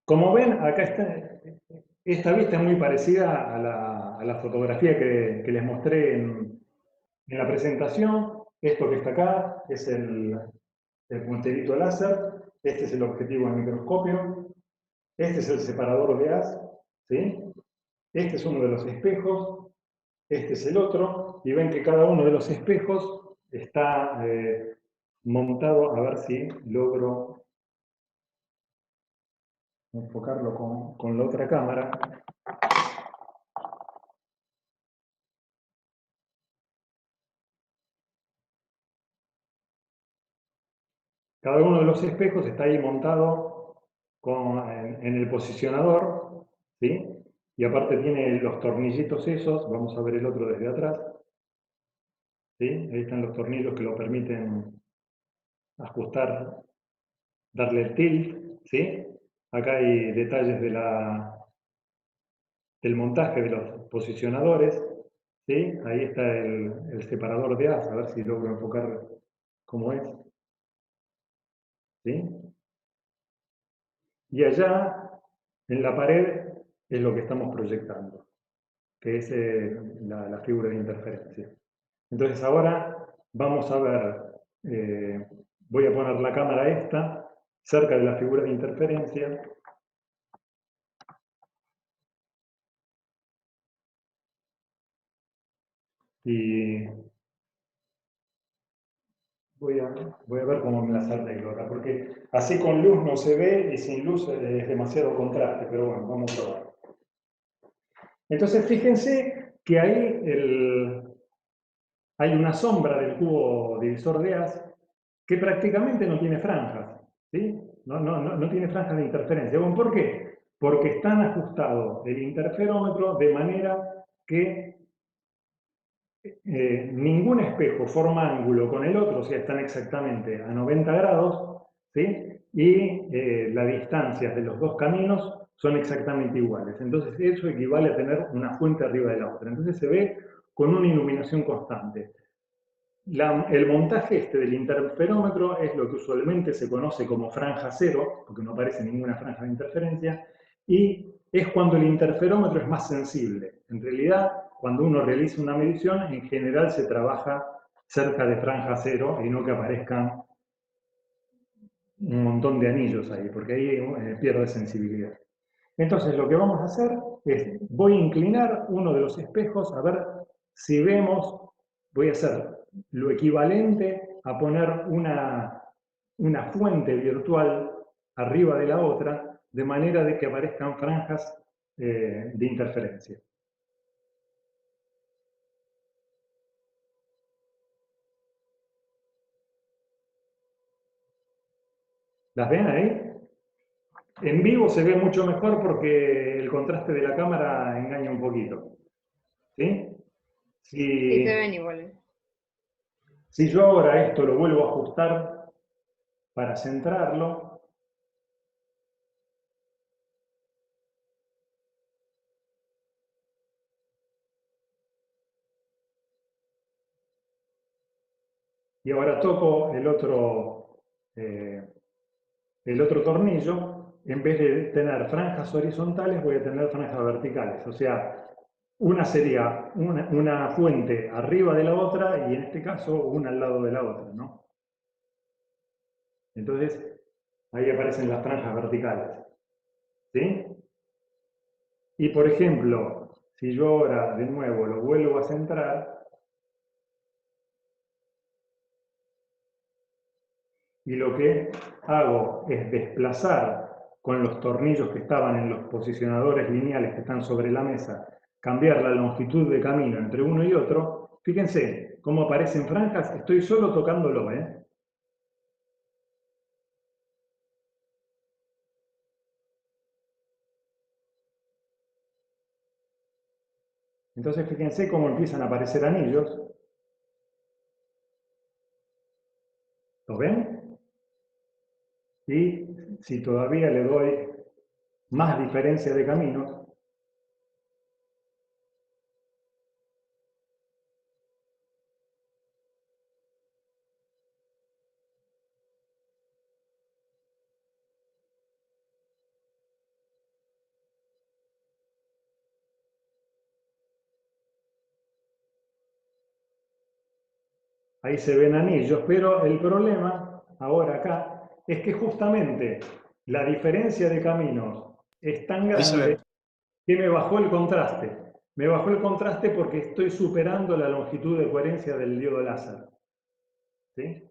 Como ven, acá está, esta vista es muy parecida a la fotografía que les mostré en la presentación. Esto que está acá es el punterito láser, este es el objetivo de microscopio, este es el separador de haz, ¿sí? Este es uno de los espejos, este es el otro, y ven que cada uno de los espejos está montado, a ver si logro enfocarlo con la otra cámara. Cada uno de los espejos está ahí montado en el posicionador, ¿sí? Y aparte tiene los tornillitos esos, vamos a ver el otro desde atrás, ¿sí? Ahí están los tornillos que lo permiten ajustar, darle el tilt, ¿sí? Acá hay detalles del montaje de los posicionadores, ¿sí? Ahí está el separador de haz, a ver si logro enfocar cómo es, ¿sí? Y allá, en la pared, es lo que estamos proyectando, que es la figura de interferencia. Entonces ahora vamos a ver, voy a poner la cámara esta, cerca de la figura de interferencia, y voy a ver cómo me las arreglo ahora, porque así con luz no se ve y sin luz es demasiado contraste, pero bueno, vamos a probar. Entonces fíjense que ahí hay una sombra del cubo divisor de haz que prácticamente no tiene franjas, ¿sí? No tiene franjas de interferencia. Bueno, ¿por qué? Porque están ajustados el interferómetro de manera que ningún espejo forma ángulo con el otro, o sea, están exactamente a 90 grados, ¿sí? Y las distancias de los dos caminos son exactamente iguales. Entonces, eso equivale a tener una fuente arriba de la otra. Entonces, se ve con una iluminación constante. El montaje este del interferómetro es lo que usualmente se conoce como franja cero, porque no aparece ninguna franja de interferencia, y es cuando el interferómetro es más sensible. En realidad, cuando uno realiza una medición, en general se trabaja cerca de franja cero y no que aparezcan un montón de anillos ahí, porque ahí pierde sensibilidad. Entonces, lo que vamos a hacer es, voy a inclinar uno de los espejos a ver si vemos, voy a hacer lo equivalente a poner una fuente virtual arriba de la otra, de manera de que aparezcan franjas de interferencia. ¿Las ven ahí? En vivo se ve mucho mejor porque el contraste de la cámara engaña un poquito. ¿Sí? Sí, se Si, ven iguales. si yo ahora esto lo vuelvo a ajustar para centrarlo, y ahora toco el otro tornillo, en vez de tener franjas horizontales, voy a tener franjas verticales. O sea, una sería una fuente arriba de la otra y en este caso una al lado de la otra, ¿no? Entonces, ahí aparecen las franjas verticales. ¿Sí? Y por ejemplo, si yo ahora de nuevo lo vuelvo a centrar, y lo que hago es desplazar con los tornillos que estaban en los posicionadores lineales que están sobre la mesa, cambiar la longitud de camino entre uno y otro, fíjense cómo aparecen franjas, estoy solo tocándolo, ¿eh? Entonces fíjense cómo empiezan a aparecer anillos, ¿lo ven? Y si todavía le doy más diferencia de caminos, ahí se ven anillos, pero el problema ahora acá es que justamente la diferencia de caminos es tan Ahí se grande ve. que me bajó el contraste. Me bajó el contraste porque estoy superando la longitud de coherencia del diodo láser. ¿Sí?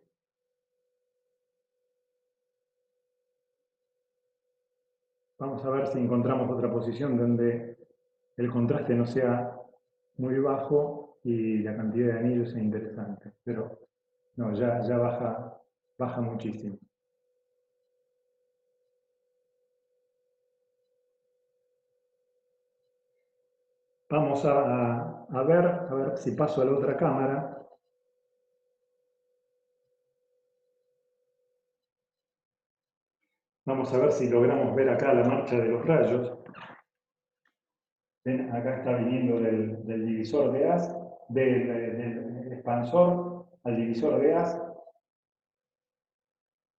Vamos a ver si encontramos otra posición donde el contraste no sea muy bajo y la cantidad de anillos sea interesante. Pero no, ya baja muchísimo. Vamos a ver si paso a la otra cámara. Vamos a ver si logramos ver acá la marcha de los rayos. ¿Ven? Acá está viniendo del divisor de haz, del expansor al divisor de haz.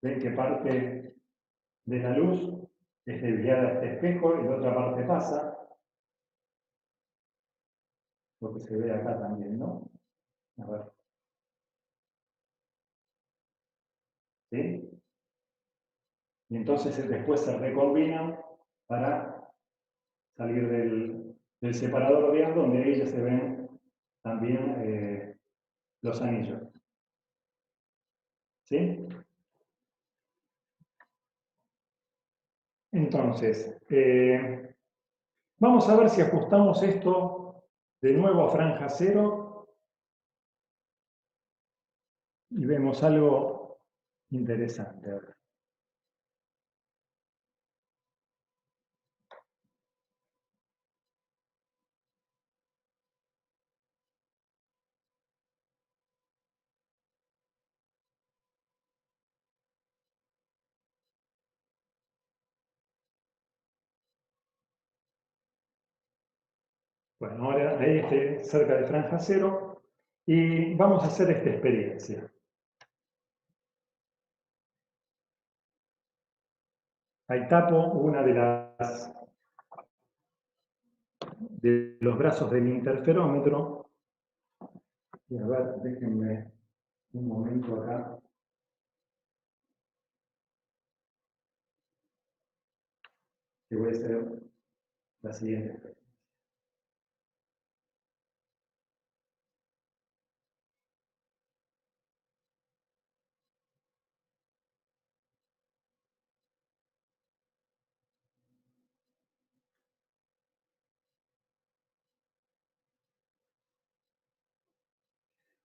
Ven que parte de la luz es desviada a este espejo y la otra parte pasa. Lo que se ve acá también, ¿no? A ver. ¿Sí? Y entonces después se recombinan para salir del separador de haz, donde ahí ya se ven también los anillos. ¿Sí? Entonces, vamos a ver si ajustamos esto de nuevo a franja cero y vemos algo interesante. A ver. Bueno, ahora ahí estoy cerca de franja cero y vamos a hacer esta experiencia. Ahí tapo una de los brazos del interferómetro. Y a ver, déjenme un momento acá. Que voy a hacer la siguiente experiencia.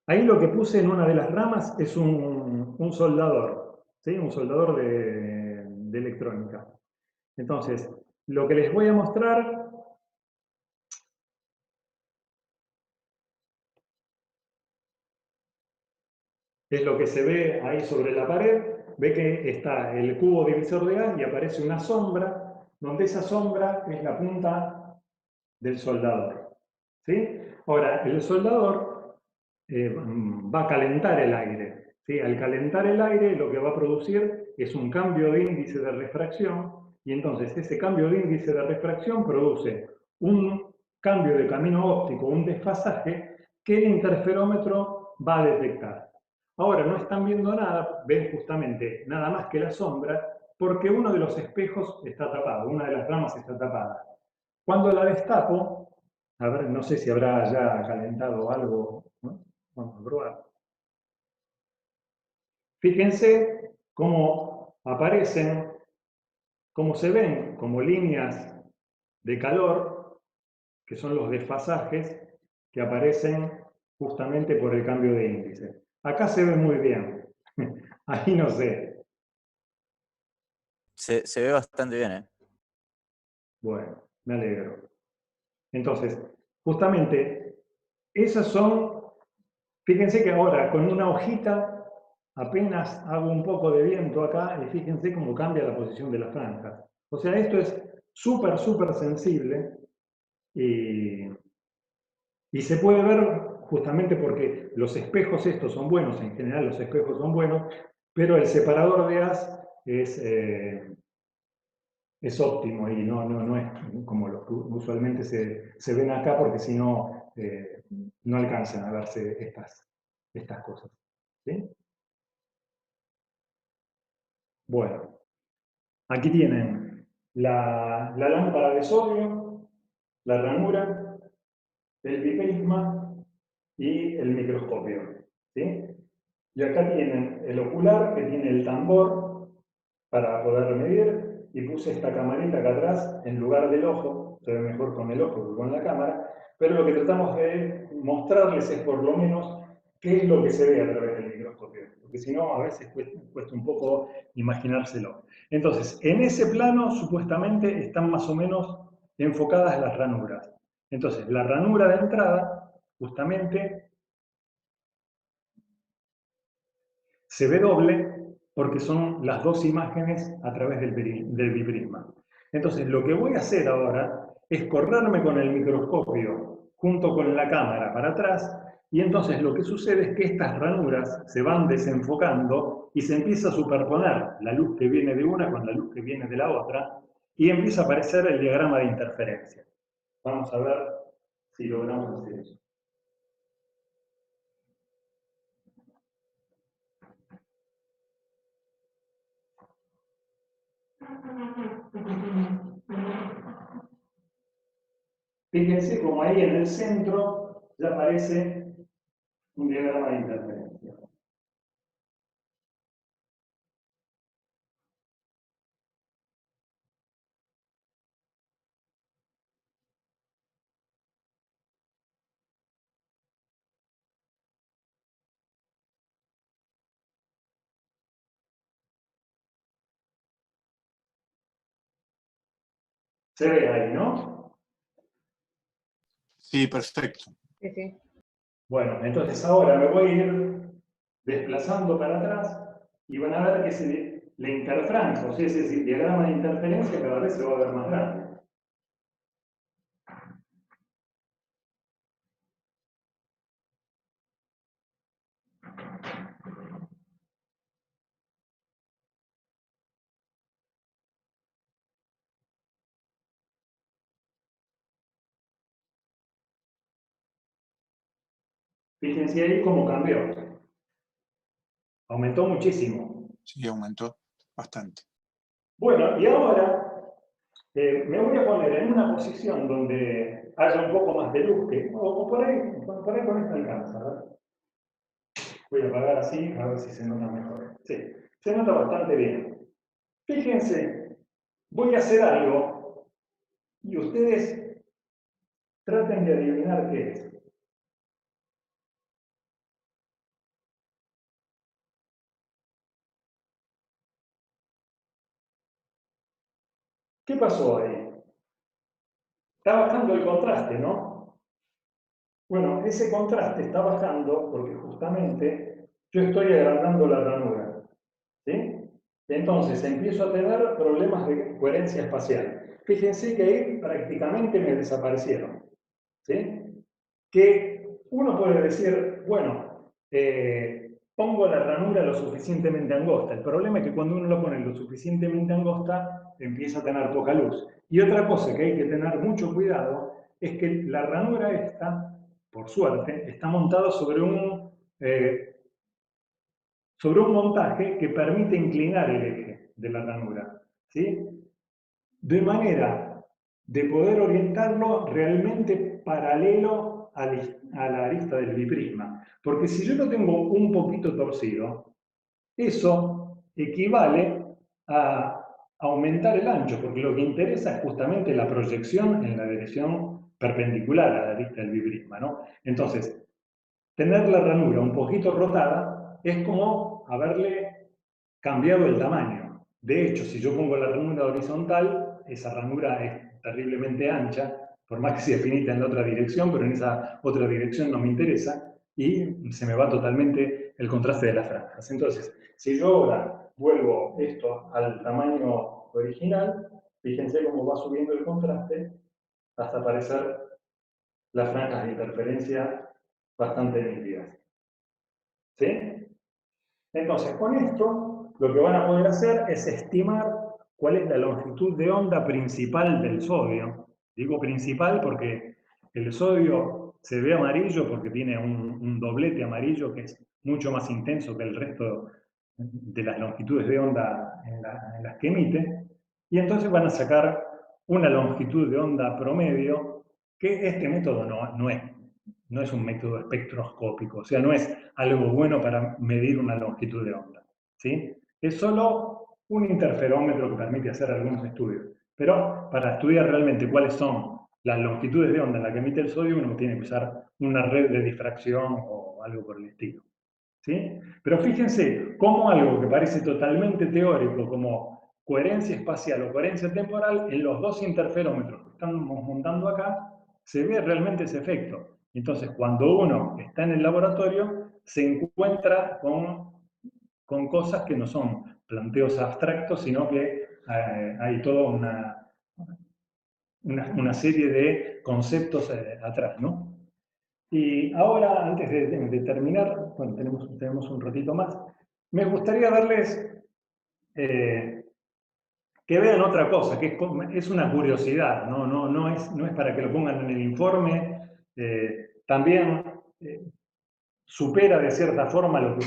Ahí lo que puse en una de las ramas es un soldador, ¿sí? Un soldador de electrónica. Entonces, lo que les voy a mostrar es lo que se ve ahí sobre la pared. Ve que está el cubo divisor de haz y aparece una sombra, donde esa sombra es la punta del soldador. ¿Sí? Ahora, el soldador va a calentar el aire. ¿Sí? Al calentar el aire, lo que va a producir es un cambio de índice de refracción, y entonces ese cambio de índice de refracción produce un cambio de camino óptico, un desfasaje que el interferómetro va a detectar. Ahora no están viendo nada, ven justamente nada más que la sombra, porque uno de los espejos está tapado, una de las ramas está tapada. Cuando la destapo, a ver, no sé si habrá ya calentado algo, ¿no? Vamos a probar. Fíjense cómo aparecen, cómo se ven como líneas de calor, que son los desfasajes que aparecen justamente por el cambio de índice. Acá se ve muy bien. Ahí no sé. Se ve bastante bien, ¿eh? Bueno, me alegro. Entonces, justamente, esas son, fíjense que ahora con una hojita apenas hago un poco de viento acá y fíjense cómo cambia la posición de las franjas. O sea, esto es súper, súper sensible y se puede ver justamente porque los espejos estos son buenos, en general los espejos son buenos, pero el separador de haz es óptimo y no es como los que usualmente se ven acá porque si no, no alcanzan a verse estas cosas. ¿Sí? Bueno, aquí tienen la lámpara de sodio, la ranura, el biprisma y el microscopio. ¿Sí? Y acá tienen el ocular, que tiene el tambor para poder medir, y puse esta camarita acá atrás en lugar del ojo, se ve mejor con el ojo que con la cámara, pero lo que tratamos de mostrarles es por lo menos qué es lo que se ve a través del microscopio, porque si no a veces cuesta un poco imaginárselo. Entonces, en ese plano supuestamente están más o menos enfocadas las ranuras. Entonces, la ranura de entrada, justamente, se ve doble porque son las dos imágenes a través del biprisma. Entonces, lo que voy a hacer ahora es correrme con el microscopio junto con la cámara para atrás, y entonces lo que sucede es que estas ranuras se van desenfocando y se empieza a superponer la luz que viene de una con la luz que viene de la otra, y empieza a aparecer el diagrama de interferencia. Vamos a ver si logramos hacer eso. Fíjense como ahí en el centro ya aparece un diagrama de interferencia. Se ve ahí, ¿no? Sí, perfecto. Sí, sí. Bueno, entonces ahora me voy a ir desplazando para atrás y van a ver que la interfranja, o sea, ese diagrama de interferencia cada vez se va a ver más grande. Fíjense ahí cómo cambió. Aumentó muchísimo. Sí, aumentó bastante. Bueno, y ahora me voy a poner en una posición donde haya un poco más de luz, o por ahí con esta alcanza, ¿verdad? Voy a apagar así, a ver si se nota mejor. Sí, se nota bastante bien. Fíjense, voy a hacer algo y ustedes traten de adivinar qué es. ¿Qué pasó ahí? Está bajando el contraste, ¿no? Bueno, ese contraste está bajando porque justamente yo estoy agrandando la ranura. ¿Sí? Entonces empiezo a tener problemas de coherencia espacial. Fíjense que ahí prácticamente me desaparecieron. ¿Sí? Que uno puede decir, bueno, pongo la ranura lo suficientemente angosta. El problema es que cuando uno lo pone lo suficientemente angosta, empieza a tener poca luz. Y otra cosa que hay que tener mucho cuidado es que la ranura esta, por suerte, está montada sobre un montaje que permite inclinar el eje de la ranura, ¿sí? De manera de poder orientarlo realmente paralelo a la arista del biprisma. Porque si yo lo tengo un poquito torcido, eso equivale a aumentar el ancho, porque lo que interesa es justamente la proyección en la dirección perpendicular a la arista del biprisma, ¿no? Entonces, tener la ranura un poquito rotada es como haberle cambiado el tamaño. De hecho, si yo pongo la ranura horizontal, esa ranura es terriblemente ancha, por más que sea finita en la otra dirección, pero en esa otra dirección no me interesa, y se me va totalmente el contraste de las franjas. Entonces, si yo ahora vuelvo esto al tamaño original, fíjense cómo va subiendo el contraste hasta aparecer las franjas de interferencia bastante nítidas. ¿Sí? Entonces, con esto, lo que van a poder hacer es estimar cuál es la longitud de onda principal del sodio. Digo principal porque el sodio se ve amarillo porque tiene un doblete amarillo que es mucho más intenso que el resto de las longitudes de onda en las que emite, y entonces van a sacar una longitud de onda promedio, que este método no es un método espectroscópico, o sea, no es algo bueno para medir una longitud de onda, ¿sí? Es solo un interferómetro que permite hacer algunos estudios, pero para estudiar realmente cuáles son las longitudes de onda en la que emite el sodio, uno tiene que usar una red de difracción o algo por el estilo, ¿sí? Pero fíjense cómo algo que parece totalmente teórico, como coherencia espacial o coherencia temporal, en los dos interferómetros que estamos montando acá, se ve realmente ese efecto. Entonces, cuando uno está en el laboratorio, se encuentra con cosas que no son planteos abstractos, sino que hay toda una serie de conceptos atrás, ¿no? Y ahora, antes de terminar, bueno, tenemos un ratito más, me gustaría darles que vean otra cosa, que es una curiosidad, no es para que lo pongan en el informe, también supera de cierta forma lo que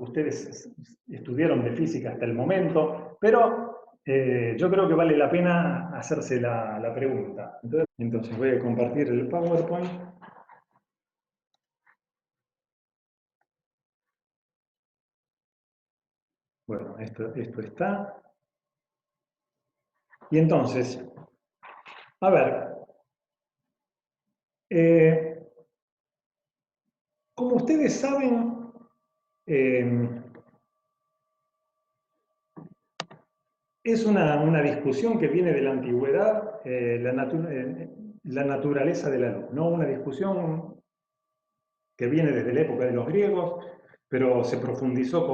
ustedes estudiaron de física hasta el momento, pero yo creo que vale la pena hacerse la pregunta. Entonces voy a compartir el PowerPoint. Bueno, esto está. Y entonces, a ver, como ustedes saben, es una discusión que viene de la antigüedad, la naturaleza de la luz, ¿no? Una discusión que viene desde la época de los griegos, pero se profundizó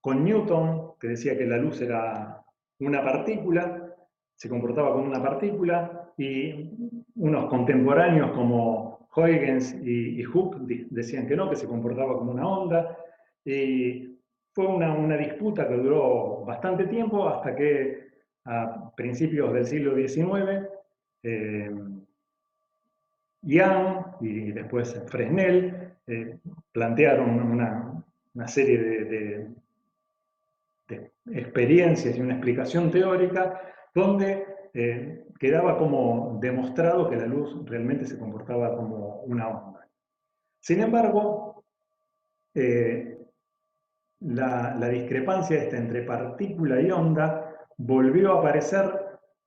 con Newton, que decía que la luz era una partícula, se comportaba como una partícula, y unos contemporáneos como Huygens y Hooke decían que no, que se comportaba como una onda, y fue una disputa que duró bastante tiempo hasta que a principios del siglo XIX, Young y después Fresnel plantearon una serie de experiencias y una explicación teórica donde quedaba como demostrado que la luz realmente se comportaba como una onda. Sin embargo, la discrepancia entre partícula y onda volvió a aparecer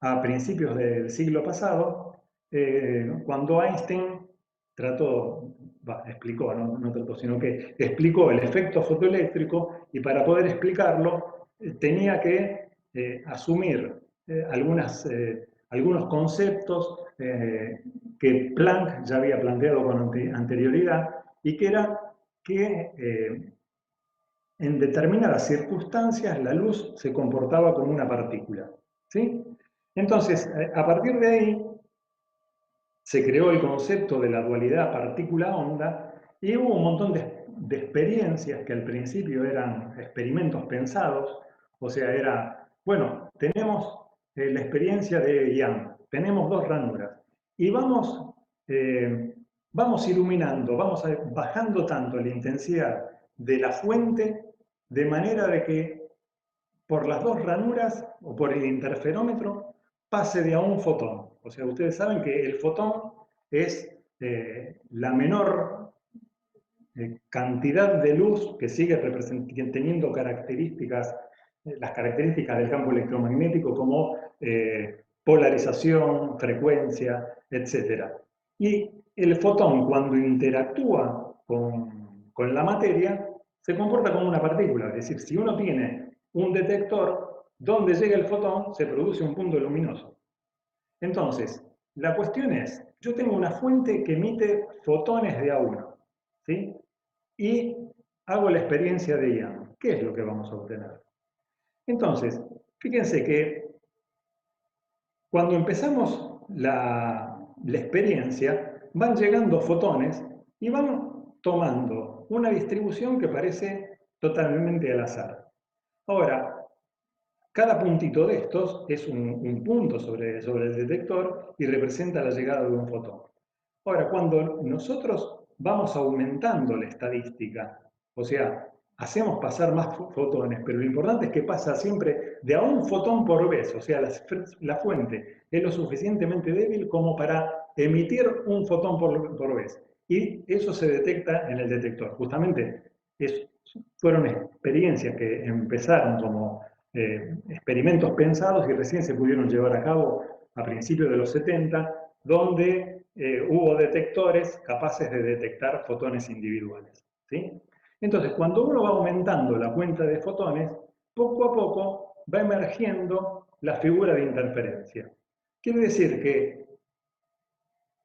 a principios del siglo pasado, cuando Einstein explicó, no trató, sino que explicó el efecto fotoeléctrico, y para poder explicarlo tenía que asumir algunos conceptos que Planck ya había planteado con anterioridad, y que era que en determinadas circunstancias la luz se comportaba como una partícula, ¿sí? Entonces, a partir de ahí, se creó el concepto de la dualidad partícula-onda, y hubo un montón de experiencias que al principio eran experimentos pensados, o sea, bueno, tenemos la experiencia de Young, tenemos dos ranuras, y vamos iluminando, bajando tanto la intensidad de la fuente, de manera de que por las dos ranuras o por el interferómetro pase de a un fotón. O sea, ustedes saben que el fotón es la menor cantidad de luz que sigue teniendo características, las características del campo electromagnético, como polarización, frecuencia, etc. Y el fotón, cuando interactúa con la materia, se comporta como una partícula. Es decir, si uno tiene un detector, donde llega el fotón se produce un punto luminoso. Entonces, la cuestión es, yo tengo una fuente que emite fotones de A1, ¿sí? Y hago la experiencia de Young. ¿Qué es lo que vamos a obtener? Entonces, fíjense que cuando empezamos la experiencia, van llegando fotones y van tomando una distribución que parece totalmente al azar. Ahora, cada puntito de estos es un punto sobre el detector y representa la llegada de un fotón. Ahora, cuando nosotros vamos aumentando la estadística. O sea, hacemos pasar más fotones, pero lo importante es que pasa siempre de a un fotón por vez. O sea, la fuente es lo suficientemente débil como para emitir un fotón por vez. Y eso se detecta en el detector. Justamente fueron experiencias que empezaron como experimentos pensados y recién se pudieron llevar a cabo a principios de los 70, donde hubo detectores capaces de detectar fotones individuales. ¿Sí? Entonces, cuando uno va aumentando la cuenta de fotones, poco a poco va emergiendo la figura de interferencia. Quiere decir que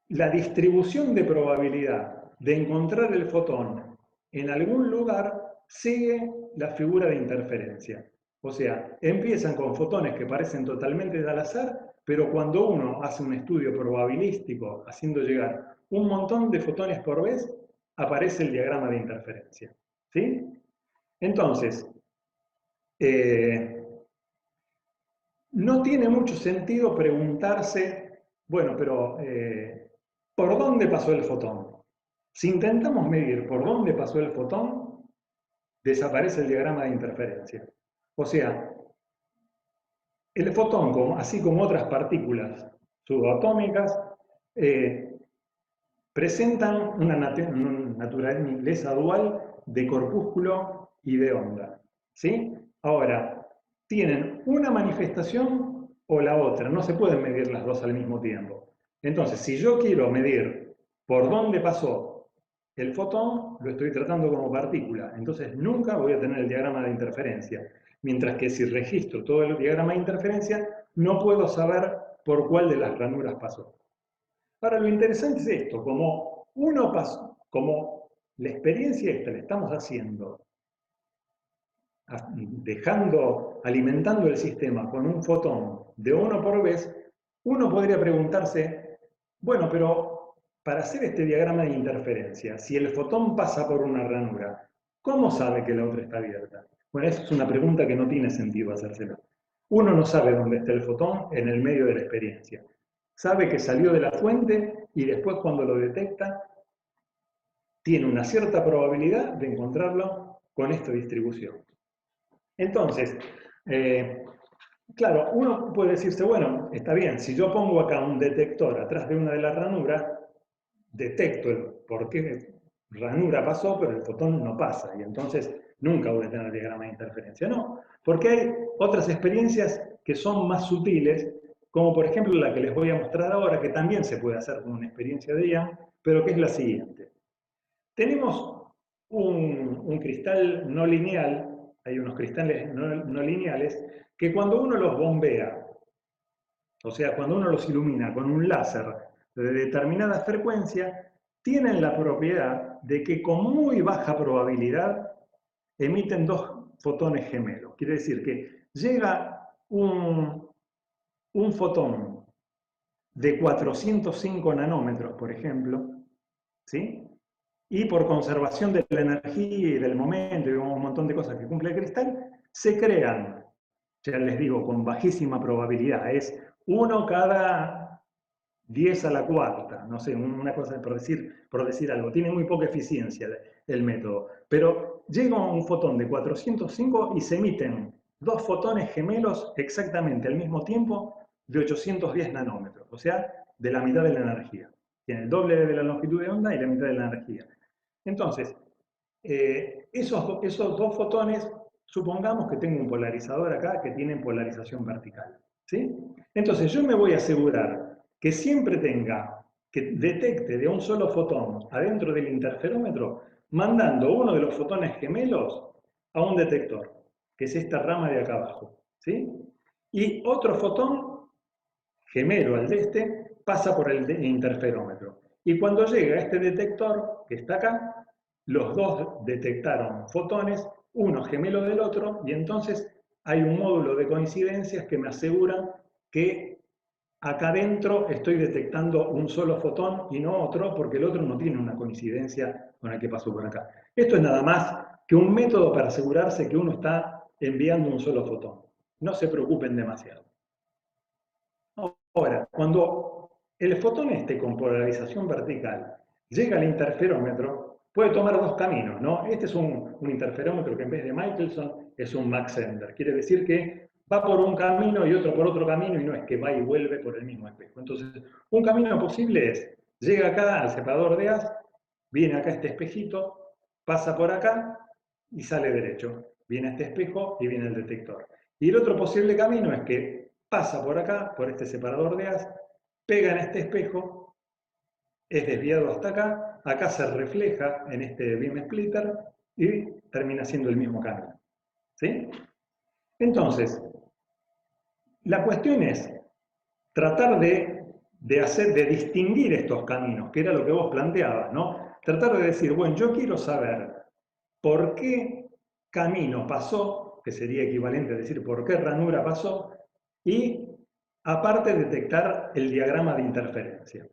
la distribución de probabilidad de encontrar el fotón en algún lugar sigue la figura de interferencia. O sea, empiezan con fotones que parecen totalmente al azar, pero cuando uno hace un estudio probabilístico haciendo llegar un montón de fotones por vez, aparece el diagrama de interferencia. ¿Sí? Entonces, no tiene mucho sentido preguntarse, bueno, pero ¿por dónde pasó el fotón? Si intentamos medir por dónde pasó el fotón, desaparece el diagrama de interferencia. O sea, el fotón, así como otras partículas subatómicas, presentan una naturaleza dual de corpúsculo y de onda. ¿Sí? Ahora, tienen una manifestación o la otra, no se pueden medir las dos al mismo tiempo. Entonces, si yo quiero medir por dónde pasó el fotón, lo estoy tratando como partícula, entonces nunca voy a tener el diagrama de interferencia. Mientras que si registro todo el diagrama de interferencia, no puedo saber por cuál de las ranuras pasó. Ahora, lo interesante es esto, como la experiencia esta la estamos haciendo, alimentando el sistema con un fotón de uno por vez, uno podría preguntarse, bueno, pero para hacer este diagrama de interferencia, si el fotón pasa por una ranura, ¿cómo sabe que la otra está abierta? Bueno, esa es una pregunta que no tiene sentido hacérsela. Uno no sabe dónde está el fotón en el medio de la experiencia. Sabe que salió de la fuente y después cuando lo detecta, tiene una cierta probabilidad de encontrarlo con esta distribución. Entonces, claro, uno puede decirse, bueno, está bien, si yo pongo acá un detector atrás de una de las ranuras, detecto el por qué ranura pasó, pero el fotón no pasa, y entonces nunca voy a tener diagrama de interferencia. No, porque hay otras experiencias que son más sutiles, como por ejemplo la que les voy a mostrar ahora, que también se puede hacer con una experiencia de Young, pero que es la siguiente. Tenemos un cristal no lineal, hay unos cristales no lineales, que cuando uno los bombea, o sea, cuando uno los ilumina con un láser de determinada frecuencia, tienen la propiedad de que con muy baja probabilidad emiten dos fotones gemelos. Quiere decir que llega un fotón de 405 nanómetros, por ejemplo, ¿sí? Y por conservación de la energía y del momento y un montón de cosas que cumple el cristal, se crean, ya les digo, con bajísima probabilidad, es 1 cada 10 a la cuarta, no sé, una cosa por decir algo, tiene muy poca eficiencia el método, pero llega un fotón de 405 y se emiten dos fotones gemelos exactamente al mismo tiempo de 810 nanómetros, o sea, de la mitad de la energía. Tiene el doble de la longitud de onda y la mitad de la energía. Entonces, esos dos fotones, supongamos que tengo un polarizador acá que tiene polarización vertical. ¿Sí? Entonces, yo me voy a asegurar que siempre que detecte de un solo fotón adentro del interferómetro, mandando uno de los fotones gemelos a un detector, que es esta rama de acá abajo. ¿Sí? Y otro fotón gemelo al de este pasa por el interferómetro. Y cuando llega a este detector, que está acá, los dos detectaron fotones, uno gemelo del otro, y entonces hay un módulo de coincidencias que me aseguran que acá adentro estoy detectando un solo fotón y no otro, porque el otro no tiene una coincidencia con el que pasó por acá. Esto es nada más que un método para asegurarse que uno está enviando un solo fotón. No se preocupen demasiado. Ahora, cuando el fotón esté con polarización vertical llega al interferómetro, puede tomar dos caminos, ¿no? Este es un interferómetro que en vez de Michelson es un Mach-Zehnder. Quiere decir que va por un camino y otro por otro camino y no es que va y vuelve por el mismo espejo. Entonces, un camino posible es, llega acá al separador de haz, viene acá este espejito, pasa por acá y sale derecho. Viene a este espejo y viene el detector. Y el otro posible camino es que pasa por acá, por este separador de haz, pega en este espejo, es desviado hasta acá, acá se refleja en este beam splitter y termina siendo el mismo camino. ¿Sí? Entonces, la cuestión es tratar de distinguir estos caminos, que era lo que vos planteabas, ¿no? Tratar de decir, bueno, yo quiero saber por qué camino pasó, que sería equivalente a decir por qué ranura pasó, y aparte detectar el diagrama de interferencia.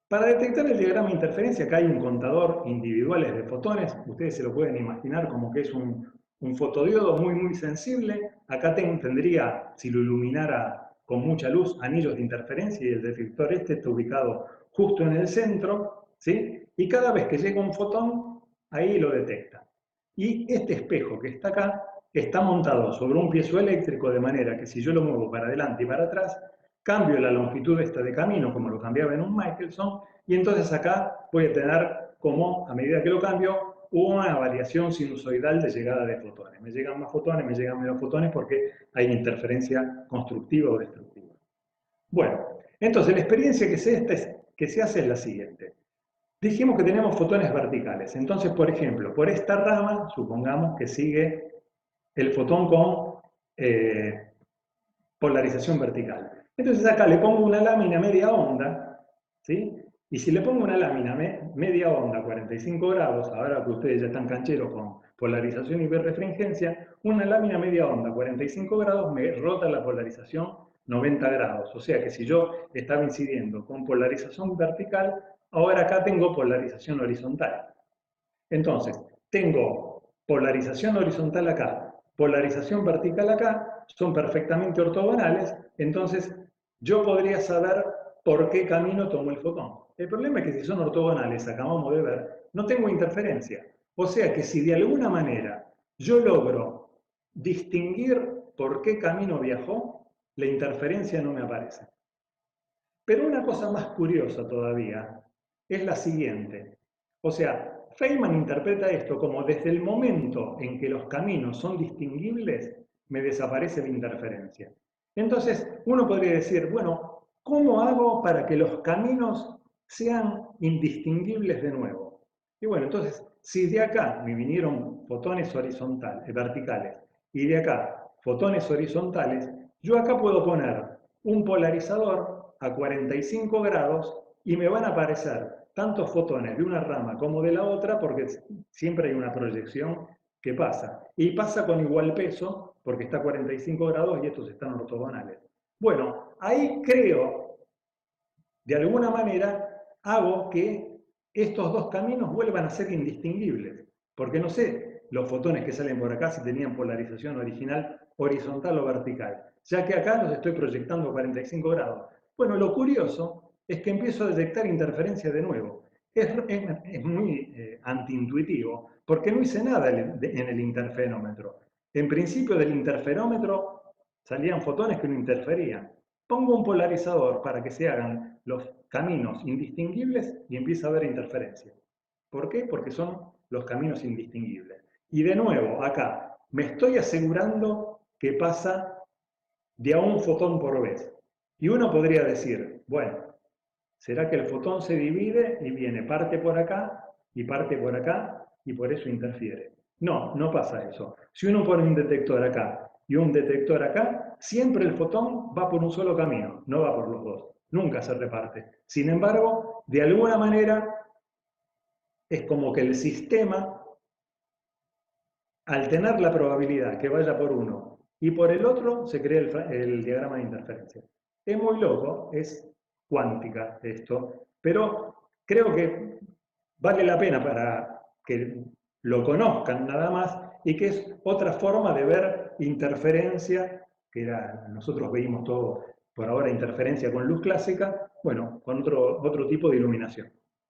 Para detectar el diagrama de interferencia, acá hay un contador individuales de fotones, ustedes se lo pueden imaginar como que es un fotodiodo muy sensible. Acá tendría, si lo iluminara con mucha luz, anillos de interferencia y el detector este está ubicado justo en el centro, ¿sí? Y cada vez que llega un fotón, ahí lo detecta. Y este espejo que está acá está montado sobre un piezoeléctrico de manera que si yo lo muevo para adelante y para atrás, cambio la longitud esta de camino como lo cambiaba en un Michelson y entonces acá voy a tener como, a medida que lo cambio, una variación sinusoidal de llegada de fotones. Me llegan más fotones, me llegan menos fotones porque hay interferencia constructiva o destructiva. Bueno, entonces la experiencia que se hace es la siguiente. Dijimos que tenemos fotones verticales. Entonces, por ejemplo, por esta rama, supongamos que sigue el fotón con polarización vertical. Entonces acá le pongo una lámina media onda, ¿sí? Y si le pongo una lámina media onda, 45 grados, ahora que ustedes ya están cancheros con polarización y birrefringencia, una lámina media onda, 45 grados, me rota la polarización 90 grados. O sea que si yo estaba incidiendo con polarización vertical, ahora acá tengo polarización horizontal. Entonces, tengo polarización horizontal acá, polarización vertical acá, son perfectamente ortogonales, entonces yo podría saber por qué camino tomo el fotón. El problema es que si son ortogonales, acabamos de ver, no tengo interferencia. O sea que si de alguna manera yo logro distinguir por qué camino viajó, la interferencia no me aparece. Pero una cosa más curiosa todavía es la siguiente. O sea, Feynman interpreta esto como desde el momento en que los caminos son distinguibles, me desaparece la interferencia. Entonces, uno podría decir, bueno, ¿cómo hago para que los caminos sean indistinguibles de nuevo? Y bueno, entonces, si de acá me vinieron fotones horizontales, verticales, y de acá fotones horizontales, yo acá puedo poner un polarizador a 45 grados y me van a aparecer tantos fotones de una rama como de la otra porque siempre hay una proyección que pasa. Y pasa con igual peso porque está a 45 grados y estos están ortogonales. Bueno, ahí creo, de alguna manera, hago que estos dos caminos vuelvan a ser indistinguibles. Porque no sé los fotones que salen por acá si tenían polarización original horizontal o vertical, ya que acá los estoy proyectando a 45 grados. Bueno, lo curioso es que empiezo a detectar interferencia de nuevo. Es muy antiintuitivo, porque no hice nada en el interferómetro. En principio del interferómetro salían fotones que no interferían. Pongo un polarizador para que se hagan los caminos indistinguibles y empieza a haber interferencia. ¿Por qué? Porque son los caminos indistinguibles. Y de nuevo, acá, me estoy asegurando que pasa de a un fotón por vez. Y uno podría decir, bueno, ¿será que el fotón se divide y viene parte por acá y parte por acá y por eso interfiere? No, no pasa eso. Si uno pone un detector acá y un detector acá, siempre el fotón va por un solo camino, no va por los dos. Nunca se reparte. Sin embargo, de alguna manera es como que el sistema, al tener la probabilidad que vaya por uno y por el otro, se crea el diagrama de interferencia. Es muy loco, es cuántica esto, pero creo que vale la pena para que lo conozcan nada más y que es otra forma de ver interferencia, que nosotros veíamos todo por ahora interferencia con luz clásica, bueno, con otro tipo de iluminación.